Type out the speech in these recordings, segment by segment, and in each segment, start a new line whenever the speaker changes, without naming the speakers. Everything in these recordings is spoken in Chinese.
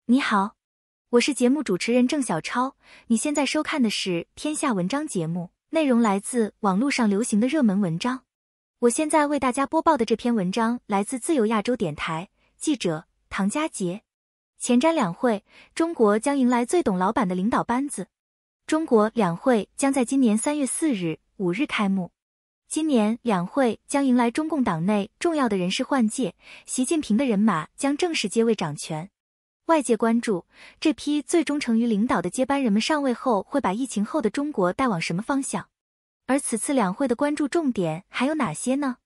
你好，我是节目主持人郑小超，你现在收看的是《天下文章》节目，内容来自网络上流行的热门文章。我现在为大家播报的这篇文章来自自由亚洲电台，记者唐佳杰。前瞻两会，中国将迎来最懂老板的领导班子。中国两会将在今年3月4日、5日开幕。今年两会将迎来中共党内重要的人事换届，习近平的人马将正式接位掌权。外界关注，这批最忠诚于领导的接班人们上位后，会把疫情后的中国带往什么方向？而此次两会的关注重点还有哪些呢？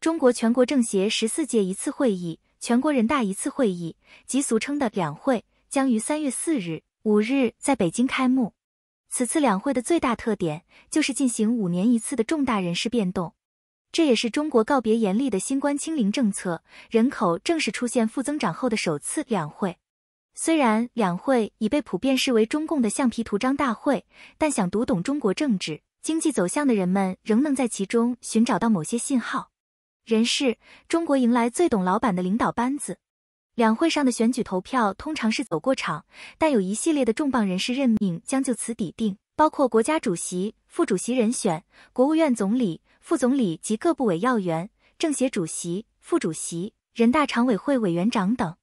中国全国政协14届一次会议、全国人大一次会议，即俗称的两会，将于3月4日、5日在北京开幕。此次两会的最大特点就是进行5年一次的重大人事变动，这也是中国告别严厉的新冠清零政策，人口正式出现负增长后的首次两会。虽然两会已被普遍视为中共的橡皮图章大会，但想读懂中国政治、经济走向的人们仍能在其中寻找到某些信号。人事，中国迎来最懂老板的领导班子。两会上的选举投票通常是走过场，但有一系列的重磅人事任命将就此底定，包括国家主席、副主席人选、国务院总理、副总理及各部委要员、政协主席、副主席、人大常委会委员长等。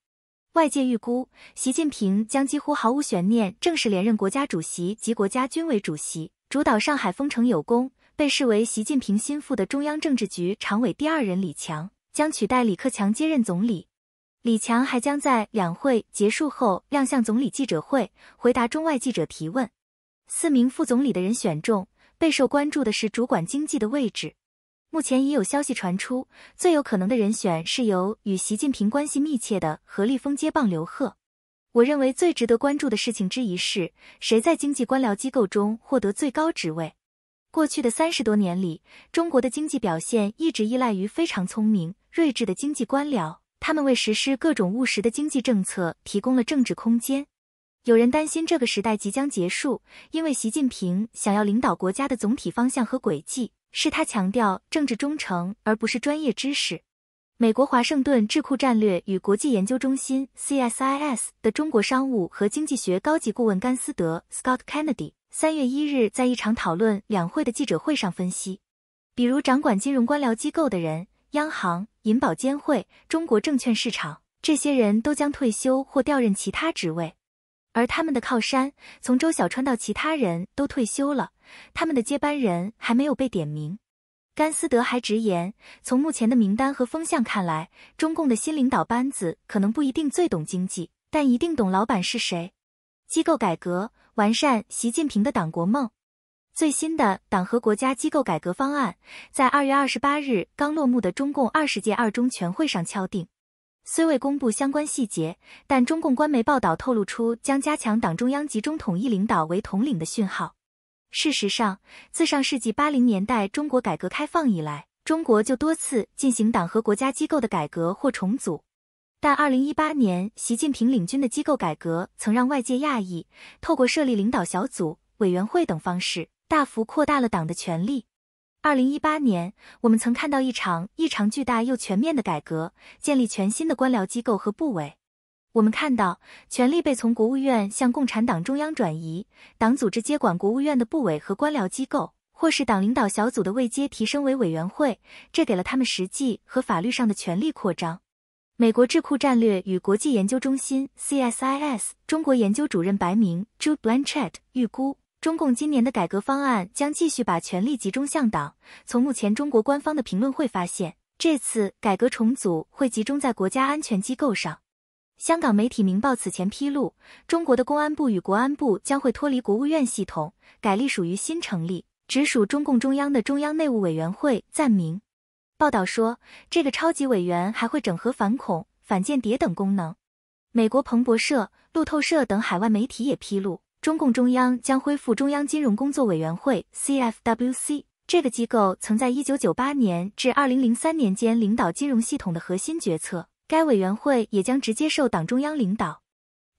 外界预估，习近平将几乎毫无悬念正式连任国家主席及国家军委主席，主导上海封城有功，被视为习近平心腹的中央政治局常委第2人李强将取代李克强接任总理。李强还将在两会结束后亮相总理记者会，回答中外记者提问。4名副总理的人选中，备受关注的是主管经济的位置。目前已有消息传出，最有可能的人选是由与习近平关系密切的何立峰接棒刘鹤。我认为最值得关注的事情之一是，谁在经济官僚机构中获得最高职位。过去的30多年里，中国的经济表现一直依赖于非常聪明、睿智的经济官僚，他们为实施各种务实的经济政策提供了政治空间。有人担心这个时代即将结束，因为习近平想要领导国家的总体方向和轨迹，是他强调政治忠诚而不是专业知识。美国华盛顿智库战略与国际研究中心 CSIS 的中国商务和经济学高级顾问甘斯德 Scott Kennedy 3月1日在一场讨论两会的记者会上分析，比如掌管金融官僚机构的人、央行、银保监会、中国证券市场，这些人都将退休或调任其他职位。而他们的靠山，从周小川到其他人都退休了，他们的接班人还没有被点名。甘斯德还直言，从目前的名单和风向看来，中共的新领导班子可能不一定最懂经济，但一定懂老板是谁。机构改革，完善习近平的党国梦。最新的党和国家机构改革方案，在2月28日刚落幕的中共20届2中全会上敲定。虽未公布相关细节，但中共官媒报道透露出将加强党中央集中统一领导为统领的讯号。事实上，自上世纪80年代中国改革开放以来，中国就多次进行党和国家机构的改革或重组。但2018年习近平领军的机构改革曾让外界讶异，透过设立领导小组、委员会等方式，大幅扩大了党的权力。2018年，我们曾看到一场异常巨大又全面的改革，建立全新的官僚机构和部委。我们看到，权力被从国务院向共产党中央转移，党组织接管国务院的部委和官僚机构，或是党领导小组的位阶提升为委员会，这给了他们实际和法律上的权力扩张。美国智库战略与国际研究中心 CSIS 中国研究主任白明 Jude Blanchett 预估，中共今年的改革方案将继续把权力集中向党。从目前中国官方的评论会发现，这次改革重组会集中在国家安全机构上。香港媒体《明报》此前披露，中国的公安部与国安部将会脱离国务院系统，改隶属于新成立、直属中共中央的中央内务委员会暂名。报道说，这个超级委员还会整合反恐、反间谍等功能。美国彭博社、路透社等海外媒体也披露，中共中央将恢复中央金融工作委员会 CFWC， 这个机构曾在1998年至2003年间领导金融系统的核心决策，该委员会也将直接受党中央领导。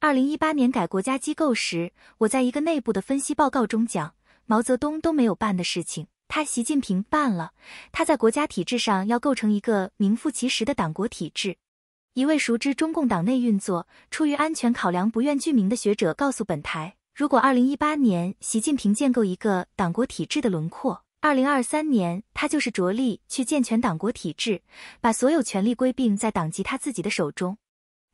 2018年改国家机构时，我在一个内部的分析报告中讲，毛泽东都没有办的事情，习近平办了。他在国家体制上要构成一个名副其实的党国体制。一位熟知中共党内运作、出于安全考量不愿具名的学者告诉本台，如果2018年习近平建构一个党国体制的轮廓，2023年他就是着力去健全党国体制，把所有权力归并在党及他自己的手中。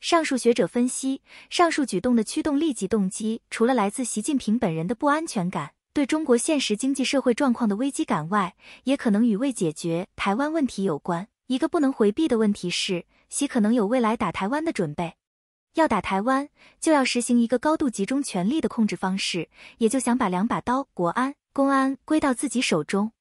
上述学者分析，上述举动的驱动力及动机，除了来自习近平本人的不安全感、对中国现实经济社会状况的危机感外，也可能与未解决台湾问题有关。一个不能回避的问题是，习可能有未来打台湾的准备。要打台湾，就要实行一个高度集中权力的控制方式，也就想把两把刀，国安、公安归到自己手中。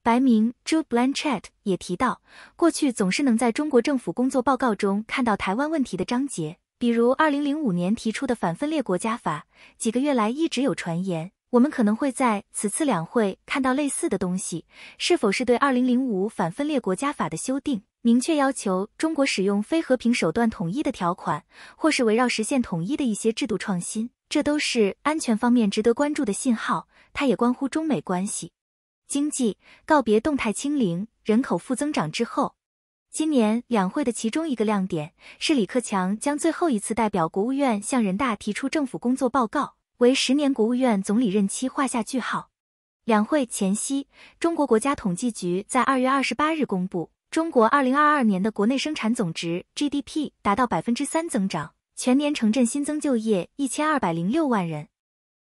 白明 Joe Blanchett 也提到，过去总是能在中国政府工作报告中看到台湾问题的章节，比如2005年提出的反分裂国家法，几个月来一直有传言，我们可能会在此次两会看到类似的东西，是否是对2005反分裂国家法的修订，明确要求中国使用非和平手段统一的条款，或是围绕实现统一的一些制度创新，这都是安全方面值得关注的信号，它也关乎中美关系。经济告别动态清零、人口负增长之后，今年两会的其中一个亮点是李克强将最后一次代表国务院向人大提出政府工作报告，为10年国务院总理任期画下句号。两会前夕，中国国家统计局在2月28日公布，中国2022年的国内生产总值 GDP 达到 3% 增长，全年城镇新增就业1206万人。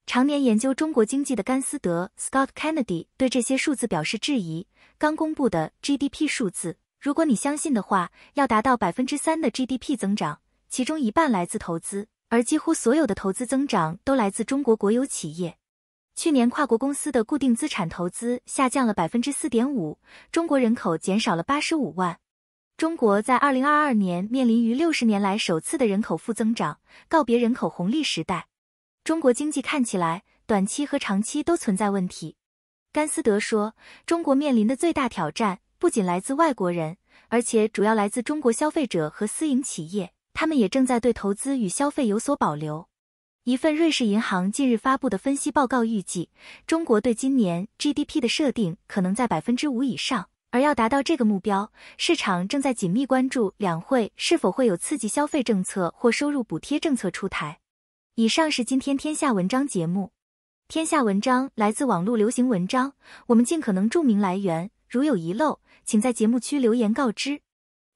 常年研究中国经济的甘思德 Scott Kennedy 对这些数字表示质疑。刚公布的 GDP 数字，如果你相信的话，要达到 3% 的 GDP 增长，其中一半来自投资，而几乎所有的投资增长都来自中国国有企业。去年跨国公司的固定资产投资下降了 4.5%， 中国人口减少了85万。中国在2022年面临于60年来首次的人口负增长，告别人口红利时代。中国经济看起来短期和长期都存在问题。甘思德说，中国面临的最大挑战不仅来自外国人，而且主要来自中国消费者和私营企业，他们也正在对投资与消费有所保留。一份瑞士银行近日发布的分析报告预计，中国对今年 GDP 的设定可能在 5% 以上，而要达到这个目标，市场正在紧密关注两会是否会有刺激消费政策或收入补贴政策出台。以上是今天天下文章节目。天下文章来自网络流行文章，我们尽可能注明来源，如有遗漏，请在节目区留言告知。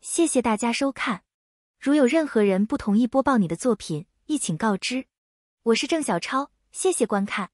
谢谢大家收看。如有任何人不同意播报你的作品，亦请告知。我是郑小超，谢谢观看。